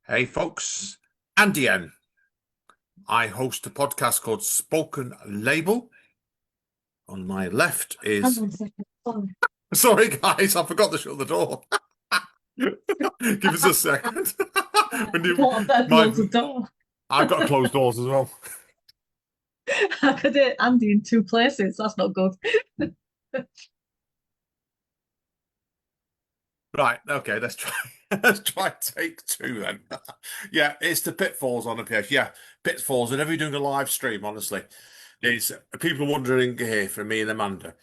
Hey folks, Andy N. I host a podcast called Spoken Label. On my left Hang is... on a second. Sorry. Sorry guys, I forgot to shut the door. Give us a second. When I thought I better my, close the door. I've got closed doors as well. I could hit Andy in two places. That's not good. Right, okay, let's try let's try take two then. Yeah, it's the pitfalls on the page. Yeah, pitfalls whenever you're doing a live stream, honestly. It's people wondering here from me and Amanda.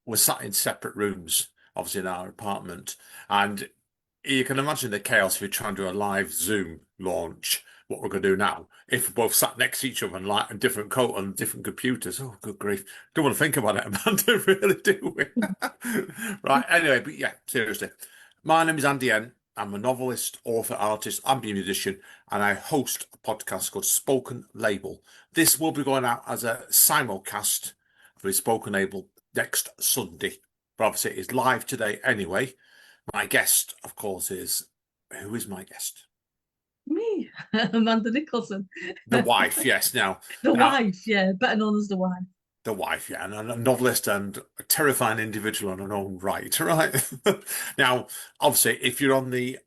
We're sat in separate rooms, obviously in our apartment, and you can imagine the chaos if you're trying to do a live Zoom launch. What we're going to do now, if we're both sat next to each other and like a different coat on different computers. Oh, good grief! Don't want to think about it, Amanda. Really, do we? Right. Anyway, but yeah, seriously, my name is Andy N. I'm a novelist, author, artist, and musician, and I host a podcast called Spoken Label. This will be going out as a simulcast for Spoken Label next Sunday. But obviously, it's live today anyway. My guest, of course, is... Who is my guest? Me, Amanda Nicholson. The wife, yes. The Now, wife, yeah, better known as the wife. the wife, yeah, and a novelist and a terrifying individual on her own right, right? Now, obviously, if you're on the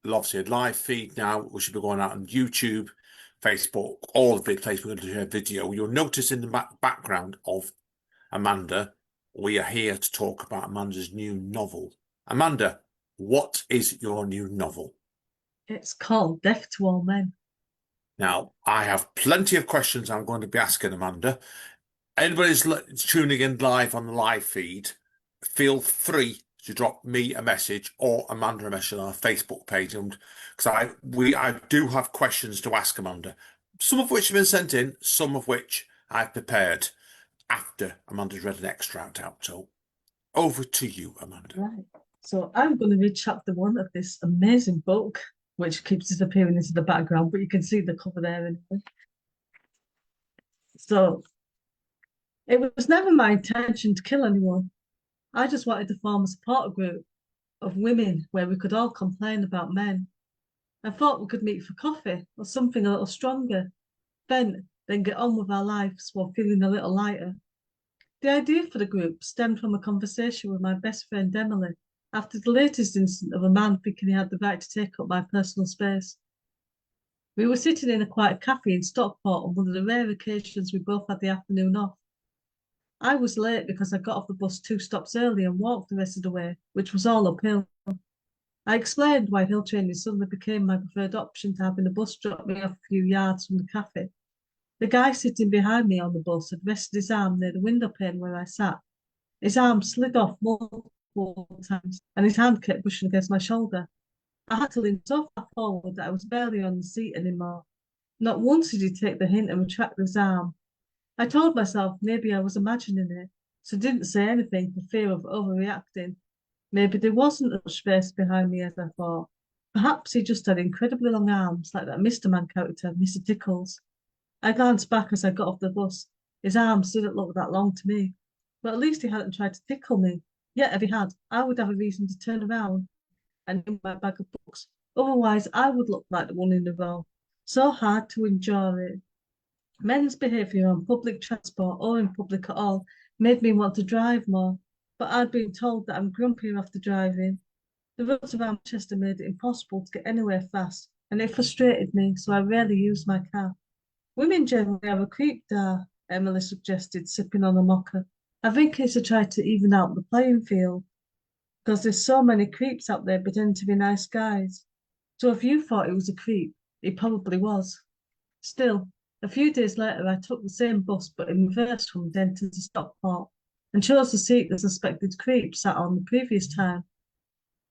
obviously live feed now, we should be going out on YouTube, Facebook, all the big places we're going to share video. You'll notice in the background of Amanda, we are here to talk about Amanda's new novel. Amanda, what is your new novel? It's called Death to All Men. Now, I have plenty of questions I'm going to be asking Amanda. Anybody's tuning in live on the live feed, feel free to drop me a message or Amanda a message on our Facebook page, and because I do have questions to ask Amanda, some of which have been sent in, some of which I've prepared after Amanda's read an extract out. So over to you, Amanda. Right. So I'm going to read chapter one of this amazing book, which keeps disappearing into the background, but you can see the cover there anyway. So it was never my intention to kill anyone. I just wanted to form a support group of women where we could all complain about men. I thought we could meet for coffee or something a little stronger, then get on with our lives while feeling a little lighter. The idea for the group stemmed from a conversation with my best friend Emily after the latest incident of a man thinking he had the right to take up my personal space. We were sitting in a quiet cafe in Stockport on one of the rare occasions we both had the afternoon off. I was late because I got off the bus 2 stops early and walked the rest of the way, which was all uphill. I explained why hill training suddenly became my preferred option to having the bus drop me off a few yards from the cafe. The guy sitting behind me on the bus had rested his arm near the window pane where I sat. His arm slid off multiple times, and his hand kept brushing against my shoulder. I had to lean so far forward that I was barely on the seat anymore. Not once did he take the hint and retract his arm. I told myself maybe I was imagining it, so didn't say anything for fear of overreacting. Maybe there wasn't as much space behind me as I thought. Perhaps he just had incredibly long arms, like that Mr. Man character, Mr. Tickles. I glanced back as I got off the bus. His arms didn't look that long to me, but at least he hadn't tried to tickle me. Yet if he had, I would have a reason to turn around and in my bag of books. Otherwise, I would look like the one in the row. So hard to enjoy it. Men's behaviour on public transport or in public at all made me want to drive more, but I'd been told that I'm grumpier after driving. The roads around Manchester made it impossible to get anywhere fast, and it frustrated me, so I rarely used my car. Women generally have a creep there, Emily suggested, sipping on a mocha. I think it's to try to even out the playing field, because there's so many creeps out there pretending to be nice guys. So if you thought it was a creep, it probably was. Still, a few days later, I took the same bus but in reverse from Denton to Stockport and chose the seat the suspected creep sat on the previous time.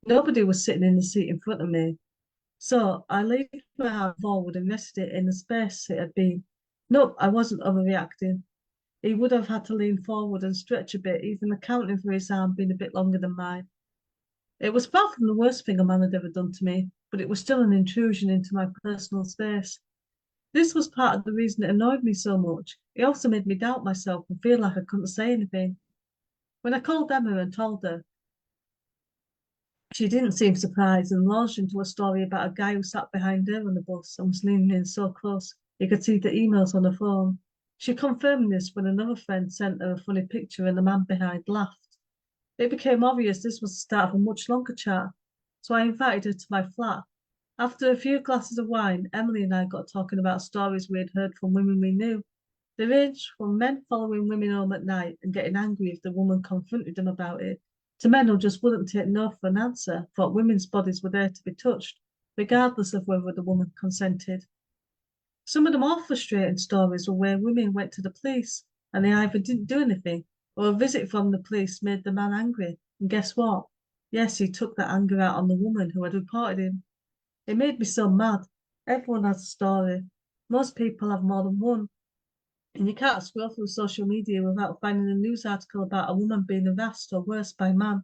Nobody was sitting in the seat in front of me, so I leaned my arm forward and rested it in the space it had been. Nope, I wasn't overreacting. He would have had to lean forward and stretch a bit, even accounting for his arm being a bit longer than mine. It was far from the worst thing a man had ever done to me, but it was still an intrusion into my personal space. This was part of the reason it annoyed me so much. It also made me doubt myself and feel like I couldn't say anything. When I called Emma and told her, She didn't seem surprised and launched into a story about a guy who sat behind her on the bus and was leaning in so close he could see the emails on her phone. She confirmed this when another friend sent her a funny picture and the man behind laughed. It became obvious this was the start of a much longer chat, so I invited her to my flat. After a few glasses of wine, Emily and I got talking about stories we had heard from women we knew. They ranged from men following women home at night and getting angry if the woman confronted them about it, to men who just wouldn't take no for an answer, thought women's bodies were there to be touched, regardless of whether the woman consented. Some of the more frustrating stories were where women went to the police and they either didn't do anything or a visit from the police made the man angry. And guess what? Yes, he took that anger out on the woman who had reported him. It made me so mad. Everyone has a story. Most people have more than one. And you can't scroll through social media without finding a news article about a woman being harassed or worse by a man.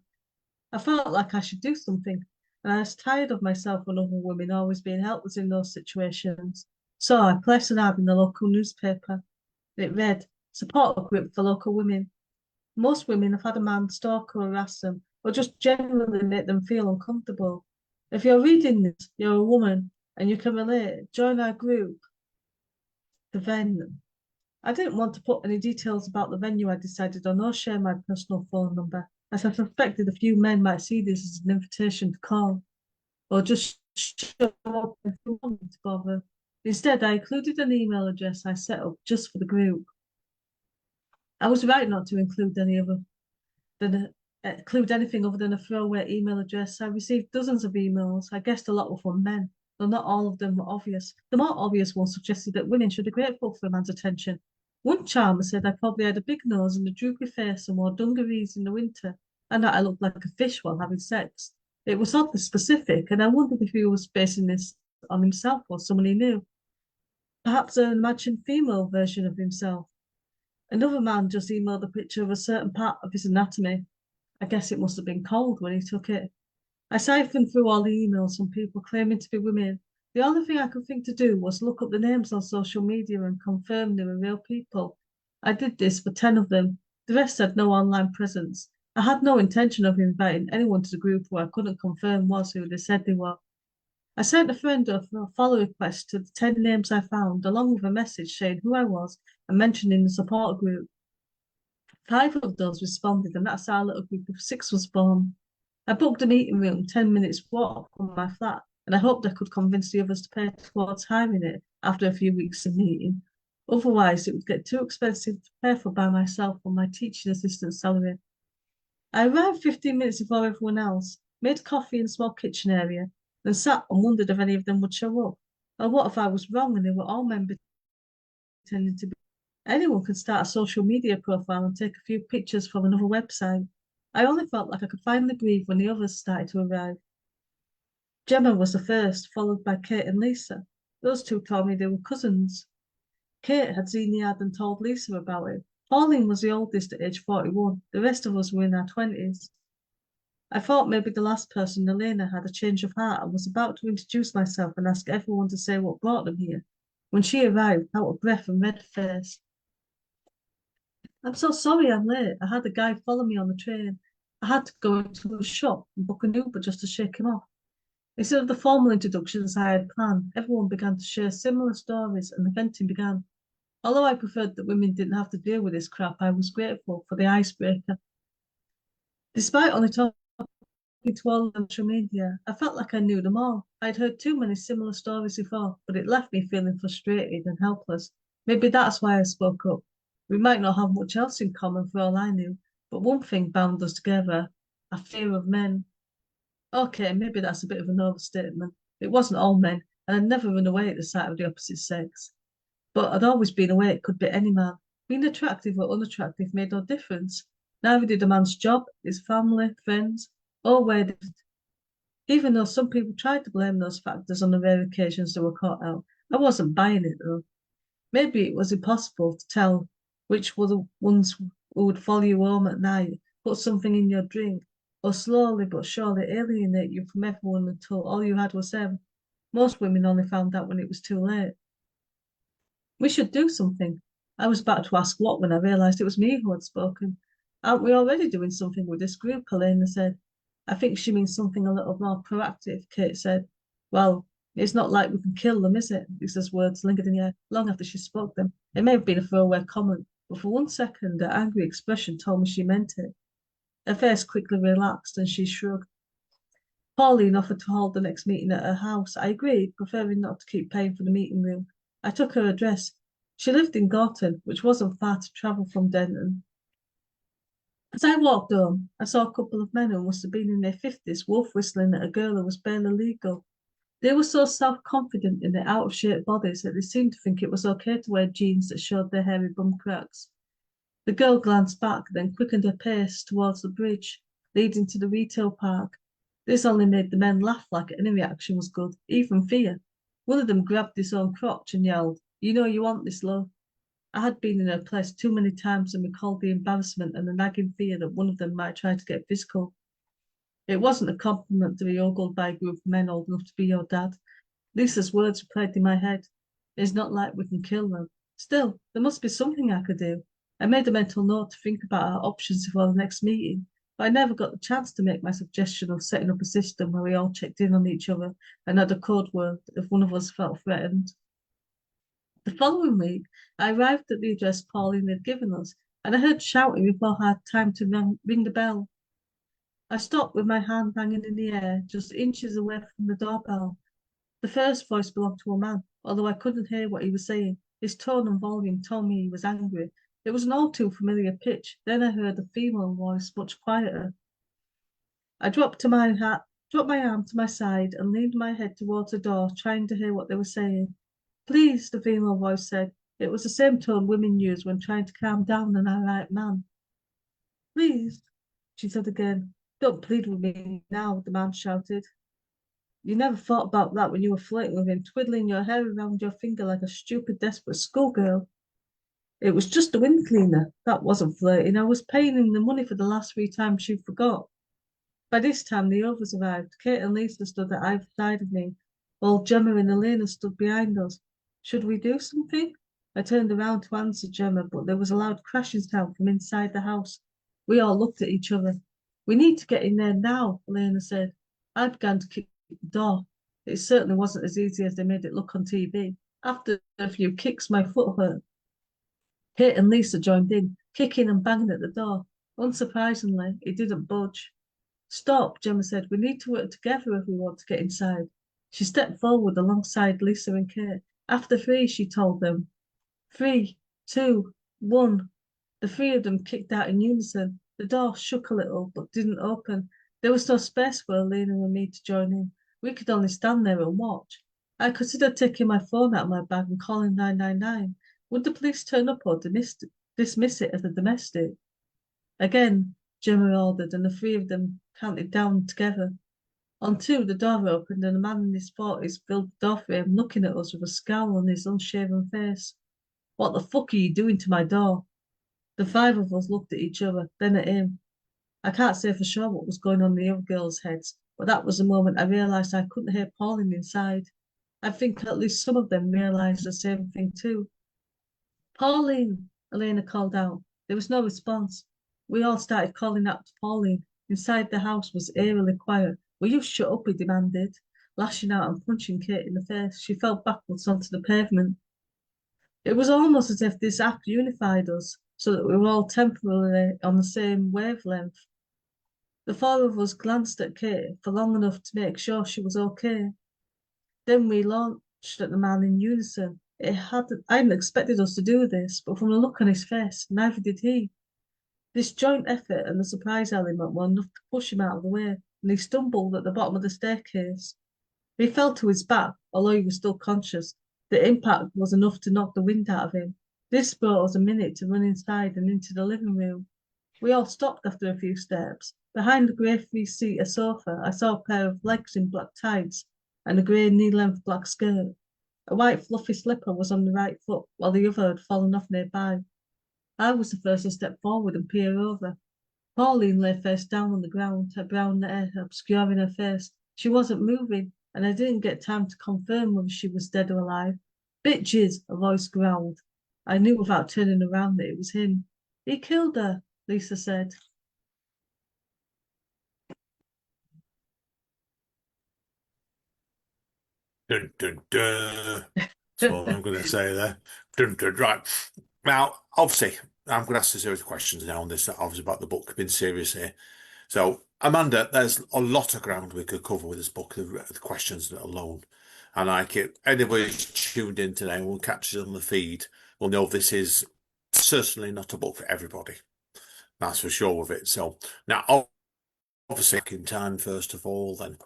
I felt like I should do something, and I was tired of myself and other women always being helpless in those situations. So I placed an ad in the local newspaper. It read, "Support a group for local women." Most women have had a man stalk or harass them, or just generally make them feel uncomfortable. If you're reading this, you're a woman, and you can relate, join our group. The venue. I didn't want to put any details about the venue I decided on or share my personal phone number, as I suspected a few men might see this as an invitation to call, or just show up if they wanted to bother. Instead, I included an email address I set up just for the group. I was right not to include anything other than a throwaway email address. I received dozens of emails. I guessed a lot were from men, though not all of them were obvious. The more obvious ones suggested that women should be grateful for a man's attention. One charmer said I probably had a big nose and a droopy face and wore dungarees in the winter, and that I looked like a fish while having sex. It was oddly specific, and I wondered if he was basing this on himself or someone he knew. Perhaps an imagined female version of himself. Another man just emailed a picture of a certain part of his anatomy. I guess it must have been cold when he took it. I siphoned through all the emails from people claiming to be women. The only thing I could think to do was look up the names on social media and confirm they were real people. I did this for 10 of them. The rest had no online presence. I had no intention of inviting anyone to the group who I couldn't confirm was who they said they were. I sent a friend a follow request to the 10 names I found, along with a message saying who I was and mentioning the support group. 5 of those responded, and that's how a little group of 6 was born. I booked a meeting room 10 minutes walk from my flat, and I hoped I could convince the others to pay towards hiring it after a few weeks of meeting. Otherwise, it would get too expensive to pay for by myself on my teaching assistant salary. I arrived 15 minutes before everyone else, made coffee in a small kitchen area, then sat and wondered if any of them would show up. Or what if I was wrong and they were all men pretending to be? Anyone can start a social media profile and take a few pictures from another website. I only felt like I could finally breathe when the others started to arrive. Gemma was the first, followed by Kate and Lisa. Those two told me they were cousins. Kate had seen the ad and told Lisa about it. Pauline was the oldest at age 41. The rest of us were in our 20s. I thought maybe the last person, Elena, had a change of heart and was about to introduce myself and ask everyone to say what brought them here. When she arrived, out of breath and red-faced. "I'm so sorry I'm late. I had a guy follow me on the train. I had to go into a shop and book an Uber just to shake him off." Instead of the formal introductions I had planned, everyone began to share similar stories and the venting began. Although I preferred that women didn't have to deal with this crap, I was grateful for the icebreaker. Despite only talking to all on social media, I felt like I knew them all. I'd heard too many similar stories before, but it left me feeling frustrated and helpless. Maybe that's why I spoke up. We might not have much else in common for all I knew, but one thing bound us together, a fear of men. Okay, maybe that's a bit of an overstatement. It wasn't all men, and I'd never run away at the sight of the opposite sex. But I'd always been aware it could be any man. Being attractive or unattractive made no difference. Neither did a man's job, his family, friends, or where they lived. Even though some people tried to blame those factors on the rare occasions they were caught out, I wasn't buying it though. Maybe it was impossible to tell which were the ones who would follow you home at night, put something in your drink, or slowly but surely alienate you from everyone until all you had was them. Most women only found out when it was too late. "We should do something." I was about to ask what when I realised it was me who had spoken. "Aren't we already doing something with this group?" Helena said. I think she means something a little more proactive, Kate said. Well, it's not like we can kill them, is it? Lisa's words lingered in the air long after she spoke them. It may have been a throwaway comment, but for 1 second, her angry expression told me she meant it. Her face quickly relaxed and she shrugged. Pauline offered to hold the next meeting at her house. I agreed, preferring not to keep paying for the meeting room. I took her address. She lived in Gorton, which wasn't far to travel from Denton. As I walked home, I saw a couple of men who must have been in their 50s wolf whistling at a girl who was barely legal. They were so self-confident in their out-of-shape bodies that they seemed to think it was okay to wear jeans that showed their hairy bum cracks. The girl glanced back, then quickened her pace towards the bridge leading to the retail park. This only made the men laugh like any reaction was good, even fear. One of them grabbed his own crotch and yelled, "You know you want this, love." I had been in her place too many times and recalled the embarrassment and the nagging fear that one of them might try to get physical. It wasn't a compliment to be ogled by a group of men old enough to be your dad. Lisa's words replayed in my head. It's not like we can kill them. Still, there must be something I could do. I made a mental note to think about our options before the next meeting, but I never got the chance to make my suggestion of setting up a system where we all checked in on each other and had a code word if one of us felt threatened. The following week, I arrived at the address Pauline had given us, and I heard shouting before I had time to ring the bell. I stopped with my hand hanging in the air, just inches away from the doorbell. The first voice belonged to a man, although I couldn't hear what he was saying. His tone and volume told me he was angry. It was an all too familiar pitch. Then I heard a female voice, much quieter. I dropped my arm to my side and leaned my head towards the door, trying to hear what they were saying. Please, the female voice said. It was the same tone women use when trying to calm down an irate man. Please, she said again. Don't plead with me now, the man shouted. You never thought about that when you were flirting with him, twiddling your hair around your finger like a stupid, desperate schoolgirl. It was just a wind cleaner. That wasn't flirting. I was paying him the money for the last 3 times you forgot. By this time, the others arrived. Kate and Lisa stood at either side of me, while Gemma and Elena stood behind us. Should we do something? I turned around to answer Gemma, but there was a loud crashing sound from inside the house. We all looked at each other. We need to get in there now, Elena said. I began to kick the door. It certainly wasn't as easy as they made it look on TV. After a few kicks, my foot hurt. Kate and Lisa joined in, kicking and banging at the door. Unsurprisingly, it didn't budge. Stop, Gemma said. We need to work together if we want to get inside. She stepped forward alongside Lisa and Kate. After three, she told them. 3, 2, 1. The three of them kicked out in unison. The door shook a little, but didn't open. There was no space for Elena and me to join in. We could only stand there and watch. I considered taking my phone out of my bag and calling 999. Would the police turn up or dismiss it as a domestic? Again, Gemma ordered, and the three of them counted down together. On 2, the door opened, and a man in his 40s filled the doorframe, looking at us with a scowl on his unshaven face. What the fuck are you doing to my door? The 5 of us looked at each other, then at him. I can't say for sure what was going on in the other girls' heads, but that was the moment I realised I couldn't hear Pauline inside. I think at least some of them realised the same thing too. Pauline, Elena called out. There was no response. We all started calling out to Pauline. Inside the house was eerily quiet. Will you shut up, he demanded, lashing out and punching Kate in the face. She fell backwards onto the pavement. It was almost as if this act unified us, so that we were all temporarily on the same wavelength. The 4 of us glanced at Kate for long enough to make sure she was okay. Then we launched at the man in unison. I hadn't expected us to do this, but from the look on his face, neither did he. This joint effort and the surprise element were enough to push him out of the way, and he stumbled at the bottom of the staircase. He fell to his back, although he was still conscious. The impact was enough to knock the wind out of him. This brought us a minute to run inside and into the living room. We all stopped after a few steps. Behind the grey three-seater sofa, I saw a pair of legs in black tights and a grey knee-length black skirt. A white fluffy slipper was on the right foot, while the other had fallen off nearby. I was the first to step forward and peer over. Pauline lay face down on the ground, her brown hair obscuring her face. She wasn't moving, and I didn't get time to confirm whether she was dead or alive. Bitches, a voice growled. I knew without turning around that it was him. He killed her, Lisa said. Dun, dun, dun. That's what I'm going to say there. Dun, dun, right. Now, obviously, I'm going to ask a series of questions now on this, obviously, about the book. Being serious here. So, Amanda, there's a lot of ground we could cover with this book, the questions alone. And like it, anybody who's tuned in today and will catch it on the feed will know this is certainly not a book for everybody. That's for sure with it. So, now, obviously, in time, first of all, then.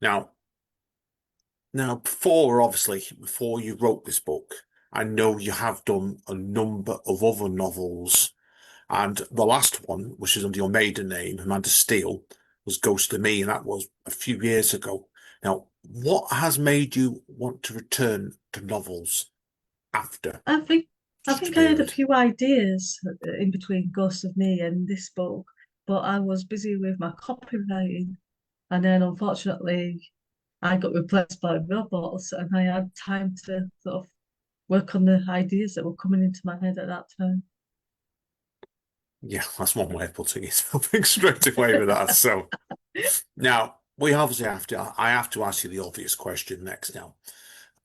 Now, before you wrote this book, I know you have done a number of other novels, and the last one, which is under your maiden name, Amanda Steele, was Ghost of Me, and that was a few years ago. Now, what has made you want to return to novels after I think I such a think I had a period? few ideas in between Ghost of Me and this book, but I was busy with my copywriting, and then unfortunately I got replaced by robots, and I had time to sort of work on the ideas that were coming into my head at that time. Yeah, that's one way of putting it. I think straight away with that. So now we obviously have to. I have to ask you the obvious question next. Now,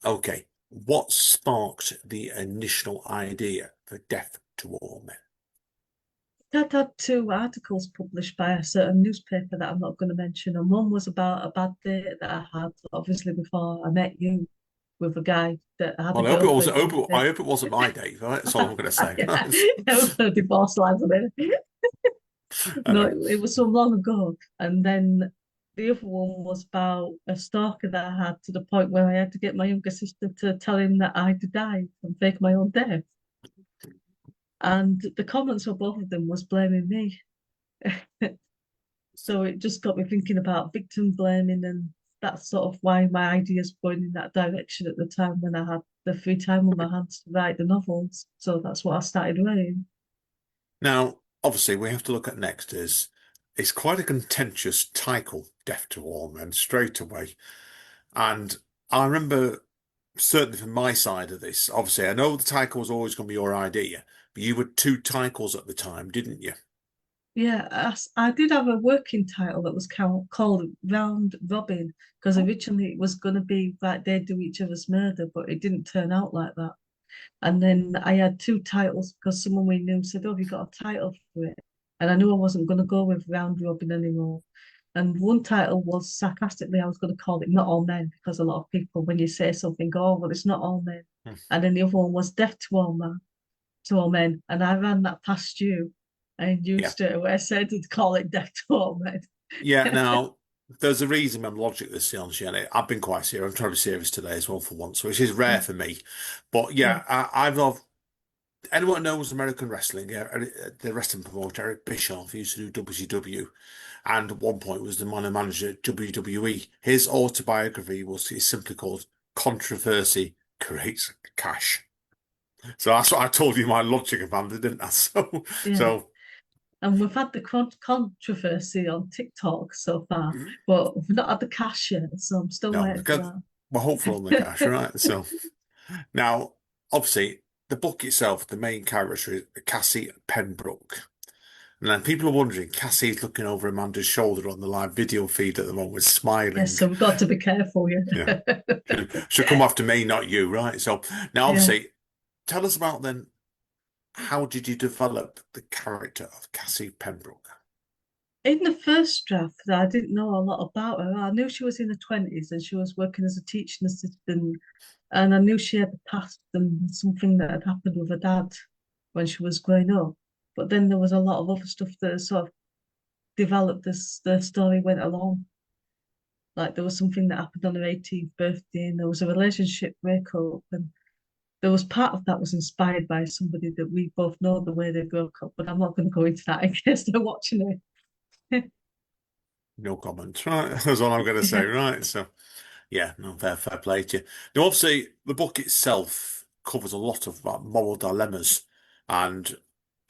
okay, what sparked the initial idea for Death to All Men? I'd had two articles published by a certain newspaper that I'm not going to mention, and one was about a bad date that I had, obviously before I met you, with a guy that had a Well, I hope it was. girlfriend in the I hope it wasn't my date. Right? That's all I'm going to say. yeah, it was divorce lines on it. I No, know. it was so long ago. And then the other one was about a stalker that I had to the point where I had to get my younger sister to tell him that I had died and fake my own death. And the comments for both of them was blaming me. So it just got me thinking about victim blaming, and that's sort of why my ideas were going in that direction at the time when I had the free time on my hands to write the novels. So that's what I started writing. Now, obviously, we have to look at next is it's quite a contentious title, Death to All Men, straight away. And I remember certainly from my side of this, obviously, I know the title was always going to be your idea, but you had two titles at the time, didn't you? Yeah, I did have a working title that was called Round Robin, because originally it was going to be like they do each other's murder, but it didn't turn out like that. And then I had two titles because someone we knew said, "Oh, have you got a title for it?" And I knew I wasn't going to go with Round Robin anymore. And one title was sarcastically, I was going to call it Not All Men, because a lot of people, when you say something, go, "Oh, well, it's not all men." Hmm. And then the other one was Deaf to all men. And I ran that past you, and you Yeah. straight away said to call it Deaf to all men. Yeah. Now, there's a reason I'm logic this on Shelley. I've been quite serious. I'm trying to be serious today as well for once, which is rare for me. But Yeah. yeah, I've loved anyone knows American wrestling, yeah, the wrestling promoter Eric Bischoff used to do WCW, and at one point was the man who managed WWE. His autobiography was is simply called "Controversy Creates Cash." So that's what I told you my logic about it, didn't I? So, Yeah. so And we've had the controversy on TikTok so far, but we've not had the cash yet. So I'm still no, waiting because for we're hopeful on the cash, that. right? So now, obviously, the book itself, the main character is Cassie Penbrook. And then people are wondering, Cassie's looking over Amanda's shoulder on the live video feed at the moment, Yes, smiling. so we've got to be careful, Yeah. yeah. She'll come after me, not you, right? So now, Yeah. obviously, tell us about then, how did you develop the character of Cassie Pembroke? In the first draft, I didn't know a lot about her. I knew she was in her 20s and she was working as a teaching assistant. And I knew she had a past and something that had happened with her dad when she was growing up. But then there was a lot of other stuff that sort of developed as the story went along. Like there was something that happened on her 18th birthday, and there was a relationship breakup, and there was part of that was inspired by somebody that we both know the way they broke up. But I'm not going to go into that in case they're watching it. No comment, right? That's all I'm going to say, Yeah. right? So, yeah, no, fair play to you. Now, obviously, the book itself covers a lot of moral dilemmas, and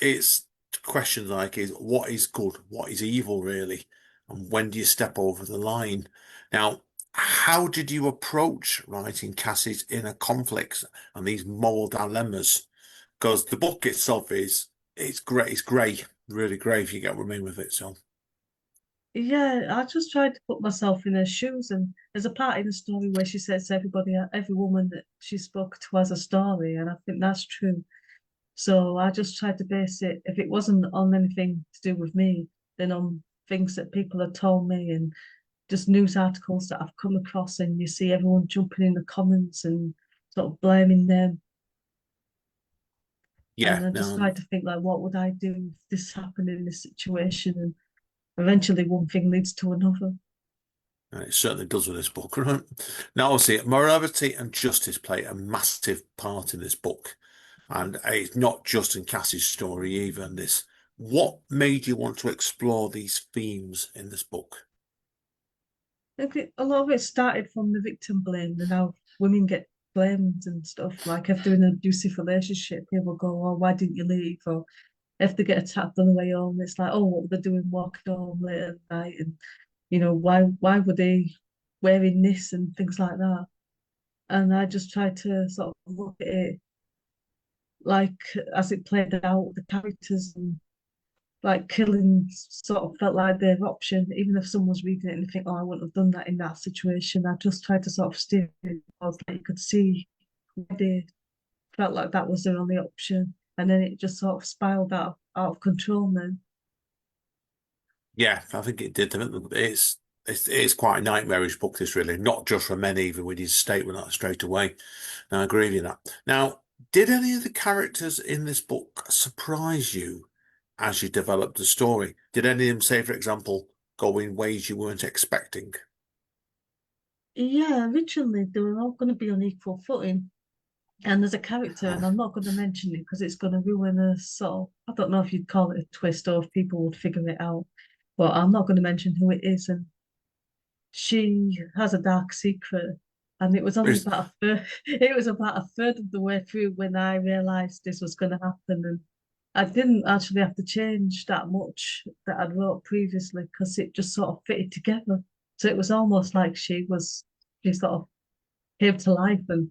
it's questions like is what is good, what is evil, really, and when do you step over the line? Now, how did you approach writing Cassie's inner conflicts and these moral dilemmas? Because the book itself is it's great, it's grey, really grey if you get what I mean with it. So, Yeah, I just tried to put myself in her shoes. And there's a part in the story where she says everybody, every woman that she spoke to has a story, and I think that's true. So I just tried to base it, if it wasn't on anything to do with me, then on things that people had told me and just news articles that I've come across, and you see everyone jumping in the comments and sort of blaming them. Yeah, And I just no, tried to think like, what would I do if this happened in this situation? And eventually one thing leads to another. it certainly does with this book, right? Now, obviously, morality and justice play a massive part in this book, and it's not just in Cassie's story either. In this, what made you want to explore these themes in this book? I think a lot of it started from the victim blame and how women get blamed and stuff. Like if they're in an abusive relationship, people go, "Oh, why didn't you leave?" Or if they get attacked on the way home, it's like, "Oh, what were they doing walking home late at night?" And why were they wearing this and things like that. And I just tried to sort of look at it like as it played out, the characters, and like killing sort of felt like their option, even if someone's reading it and they think, "Oh, I wouldn't have done that in that situation." I just tried to sort of steer it towards like you could see they felt like that was their only option. And then it just sort of spiraled out of control then. Yeah, I think it did. It's quite a nightmarish book, this really, not just for men either. We need to state with that straight away. And I agree with you that. Now, did any of the characters in this book surprise you as you developed the story? Did any of them, say, for example, go in ways you weren't expecting? Yeah, originally they were all going to be on equal footing. And there's a character, and I'm not going to mention it because it's going to ruin a sort of, I don't know if you'd call it a twist or if people would figure it out, but I'm not going to mention who it is. And she has a dark secret, and it was only There's- about a third, it was about a third of the way through when I realised this was going to happen, and I didn't actually have to change that much that I'd wrote previously because it just sort of fitted together. So it was almost like she sort of came to life, and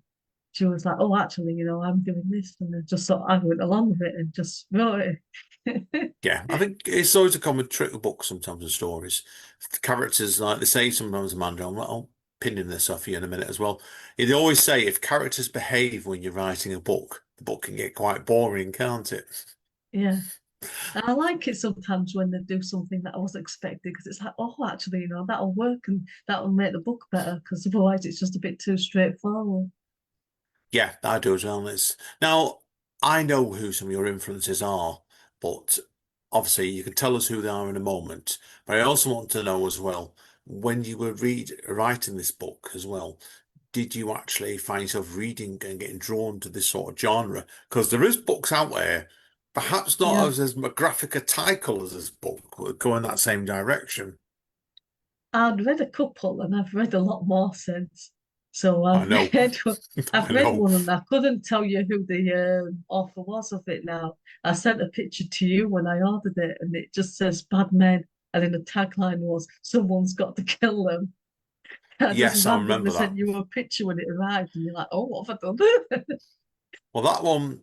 she was like, "Oh, actually, I'm doing this," and then just sort of I went along with it and just wrote it. yeah, I think it's always a common trick with books sometimes in stories. The characters, like they say sometimes, Amanda, I'll pin in this off you in a minute as well. They always say if characters behave when you're writing a book, the book can get quite boring, can't it? Yeah. And I like it sometimes when they do something that I wasn't expecting because it's like, oh, actually, that'll work and that'll make the book better because otherwise it's just a bit too straightforward. Yeah, I do as well. Now, I know who some of your influences are, but obviously you can tell us who they are in a moment. But I also want to know as well, when you were writing this book as well, did you actually find yourself reading and getting drawn to this sort of genre? Because there is books out there, perhaps not Yeah. as graphic a title as this book, would go in that same direction. I'd read a couple and I've read a lot more since. So I I've know, read I've I read know. one and I couldn't tell you who the author was of it now. I sent a picture to you when I ordered it and it just says bad men, and then the tagline was someone's got to kill them. I just Yes, I randomly remember sent that. you a picture when it arrived and you're like, "Oh, what have I done?" Well, that one,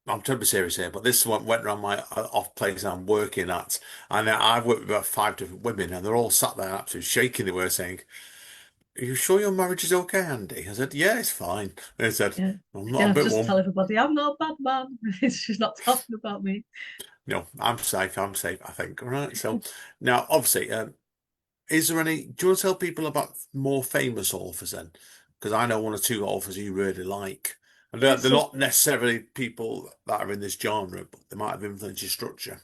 I'm trying to be serious here, but this one went around my off place I'm working at, and I've worked with about five different women, and they're all sat there absolutely shaking. They were saying, "Are you sure your marriage is okay, Andy?" I said, "Yeah, it's fine." They said, Yeah. "I'm not Yeah, a bit just tell warm." everybody I'm not a bad man. She's not talking about me. No, I'm safe. I'm safe, I think. All right. So now, obviously, is there any? Do you want to tell people about more famous authors then? Because I know one or two authors you really like, and Yeah, they're so not necessarily people that are in this genre, but they might have influenced your structure.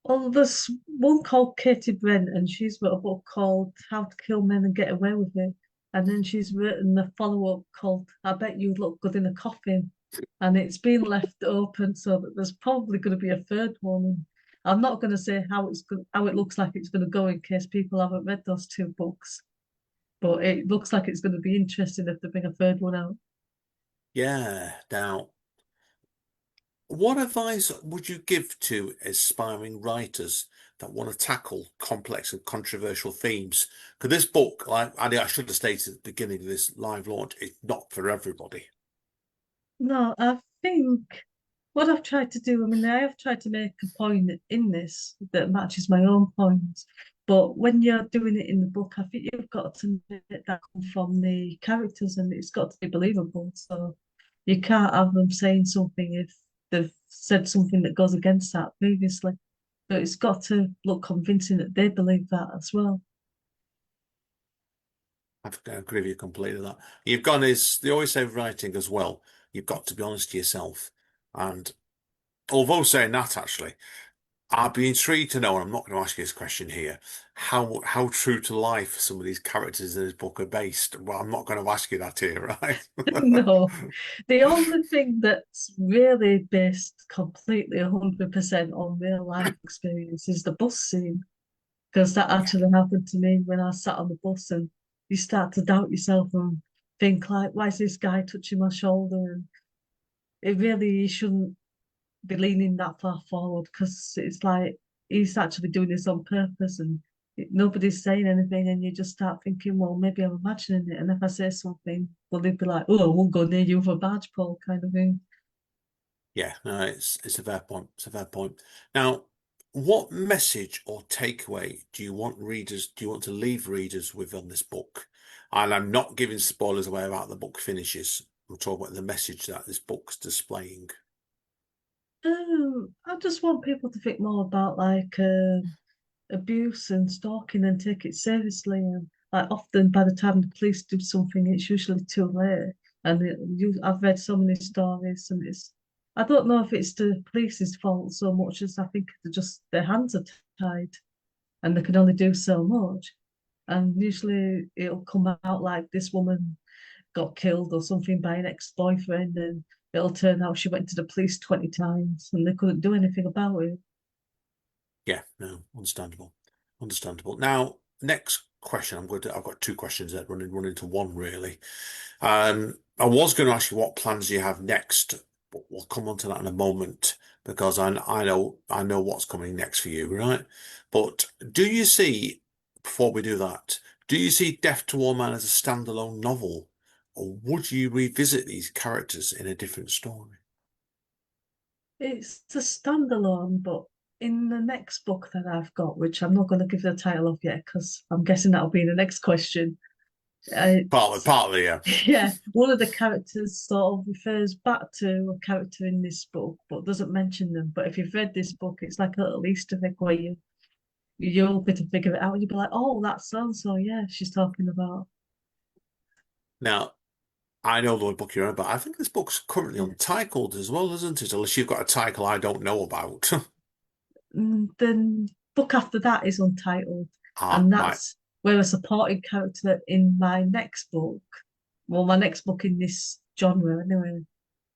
well, there's one called Katie Brent, and she's wrote a book called How to Kill Men and Get Away with It. And then she's written a follow-up called I Bet You'd Look Good in a Coffin. And it's been left open so that there's probably going to be a third one. And I'm not going to say how it looks like it's going to go in case people haven't read those two books, but it looks like it's going to be interesting if they bring a third one out. Yeah. Now, what advice would you give to aspiring writers that want to tackle complex and controversial themes? Because this book, like I should have stated at the beginning of this live launch, is not for everybody. No, I think what I've tried to do, I mean, I have tried to make a point in this that matches my own point, But when you're doing it in the book, I think you've got to make that come from the characters and it's got to be believable. So you can't have them saying something if they've said something that goes against that previously. So it's got to look convincing that they believe that as well. I agree with you completely that. You've gone is they always say writing as well. You've got to be honest to yourself. And although saying that actually, I'd be intrigued to know, and I'm not going to ask you this question here, how true to life some of these characters in this book are based. Well, I'm not going to ask you that here, right? No, the only thing that's really based completely 100% on real life experience is the bus scene, because that Yeah, actually happened to me when I sat on the bus and you start to doubt yourself and think like, why is this guy touching my shoulder? And it really you shouldn't be leaning that far forward because it's like he's actually doing this on purpose and nobody's saying anything and you just start thinking, well, maybe I'm imagining it. And if I say something, well, they'd be like, oh, I won't go near you for a badge pull kind of thing. yeah, no, it's a fair point. It's a fair point. Now, what message or takeaway do you want to leave readers with on this book? And I'm not giving spoilers away about the book finishes. I'm talking about the message that this book's displaying. I just want people to think more about like abuse and stalking and take it seriously. And like often by the time the police do something, it's usually too late. And I've read so many stories, and it's I don't know if it's the police's fault so much as I think they're just their hands are tied and they can only do so much. And usually it'll come out like this woman got killed or something by an ex-boyfriend, and it'll turn out she went to the police 20 times and they couldn't do anything about it. Yeah, no, understandable. Understandable. Now, next question. I've got two questions that run into one really. I was going to ask you what plans you have next, but we'll come on to that in a moment because I know what's coming next for you, right? But do you see, before we do that, do you see Death to All Man as a standalone novel, or would you revisit these characters in a different story? It's a standalone, but in the next book that I've got, which I'm not going to give the title of yet because I'm guessing that'll be the next question. It's Partly, yeah. yeah, one of the characters sort of refers back to a character in this book, but doesn't mention them. But if you've read this book, it's like a little Easter egg where you'll be to figure it out. You'll be like, oh, that's so and so. Yeah, she's talking about. Now, I know the book you're on, but I think this book's currently Yeah. untitled as well, isn't it? Unless you've got a title I don't know about. Then book after that is untitled, Ah, and right, that's where a supporting character in my next book, well, my next book in this genre anyway,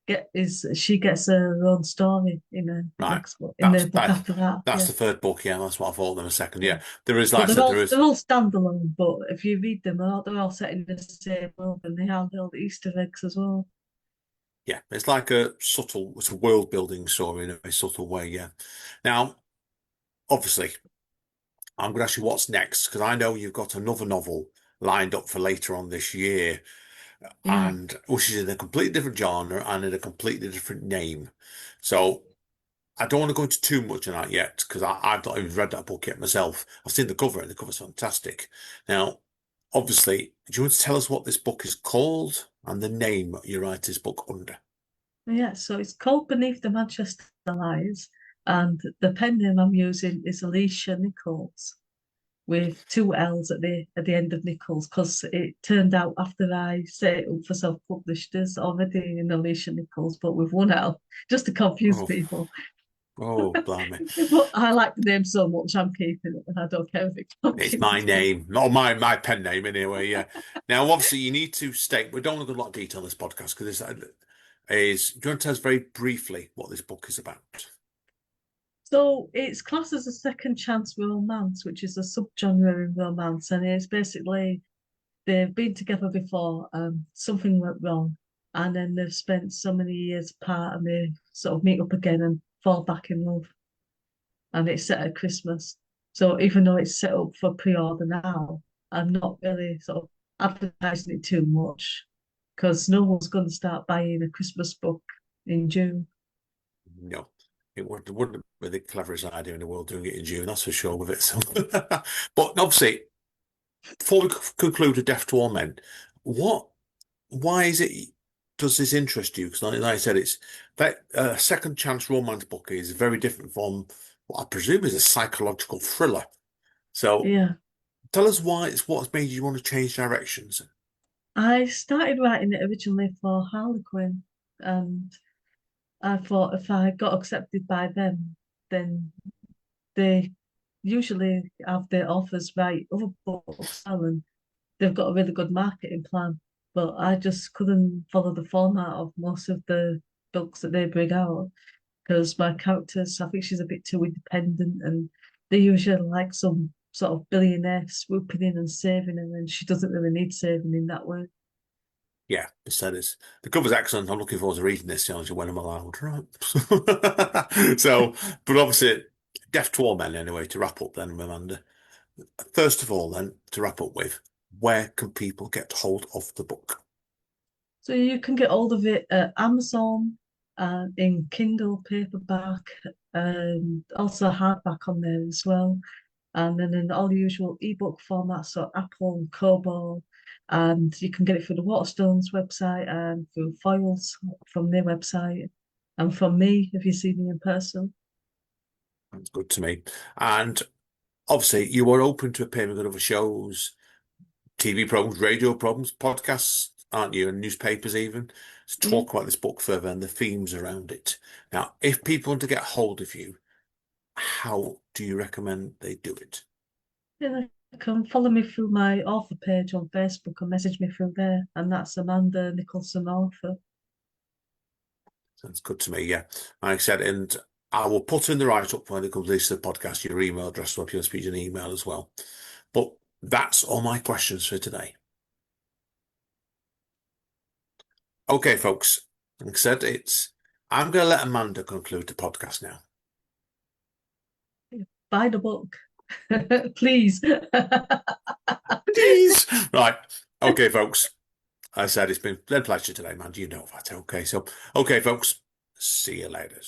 get is she gets her own story in the right. next book in That's the book that. after that. That's Yeah, the third book. Yeah, that's what I thought. Them a second. yeah. Yeah, there is. Like But I said, there they're is. all standalone. But if you read them, they're all set in the same world, and they have little Easter eggs as well. Yeah, it's like a subtle. It's a world building story in a very subtle way. Yeah. Now, obviously, I'm going to ask you what's next because I know you've got another novel lined up for later on this year, Yeah. and which is in a completely different genre and in a completely different name. So I don't want to go into too much on that yet because I've not even read that book yet myself. I've seen the cover and the cover's fantastic. Now, obviously, do you want to tell us what this book is called and the name you write this book under? Yeah, so it's called Beneath the Manchester Lies, and the pen name I'm using is Alicia Nichols with two L's at the end of Nichols because it turned out after I set it up for self-published, there's already an Alicia Nichols, but with one L, just to confuse Oh, people. oh, blimey. But I like the name so much, I'm keeping it, and I don't care if it It's my confuses people. name, not my pen name anyway. Yeah. Now, obviously, you need to state. We don't want to go a lot of detail on this podcast because this is. Do you want to tell us very briefly what this book is about? So it's classed as a second chance romance, which is a subgenre in romance, and it's basically they've been together before and something went wrong, and then they've spent so many years apart and they sort of meet up again and fall back in love, and it's set at Christmas. So even though it's set up for pre-order now, I'm not really sort of advertising it too much because no one's going to start buying a Christmas book in June. No. It wouldn't be the cleverest idea in the world doing it in June, that's for sure with it. So, but obviously, before we conclude with Death to All Men, what, why is it, does this interest you? Because like I said, it's that second chance romance book is very different from what I presume is a psychological thriller. So Yeah. tell us why it's what's made you want to change directions. I started writing it originally for Harlequin, and I thought if I got accepted by them, then they usually have their authors write other books, and they've got a really good marketing plan. But I just couldn't follow the format of most of the books that they bring out because my characters, I think she's a bit too independent, and they usually like some sort of billionaire swooping in and saving her, and she doesn't really need saving in that way. Yeah, instead it's the cover's excellent. I'm looking forward to reading this challenge when I'm allowed, right? So, but obviously, Death to All Men anyway, to wrap up then, Amanda. First of all, then, to wrap up with, where can people get hold of the book? So you can get hold of it at Amazon in Kindle paperback, and also hardback on there as well. And then in all the usual ebook formats, so Apple and Kobo. And you can get it through the Waterstones website and through Foils from their website. And from me, if you see me in person. That's good to me. And obviously, you are open to appearing on other shows, TV programs, radio programs, podcasts, aren't you? And newspapers even, to Yeah, talk about this book further and the themes around it. Now, if people want to get hold of you, how do you recommend they do it? yeah, they can follow me through my author page on Facebook and message me through there. And that's Amanda Nicholson author. Sounds good to me. Yeah, like I said, and I will put in the write-up when it comes to the podcast, your email address, so if you want to speak an email as well. But that's all my questions for today. Okay, folks. Like I said, I'm going to let Amanda conclude the podcast now. Buy the book, please. Please. Right. Okay, folks. I said it's been a pleasure today, man. You know that. Okay, so, okay, folks. See you later.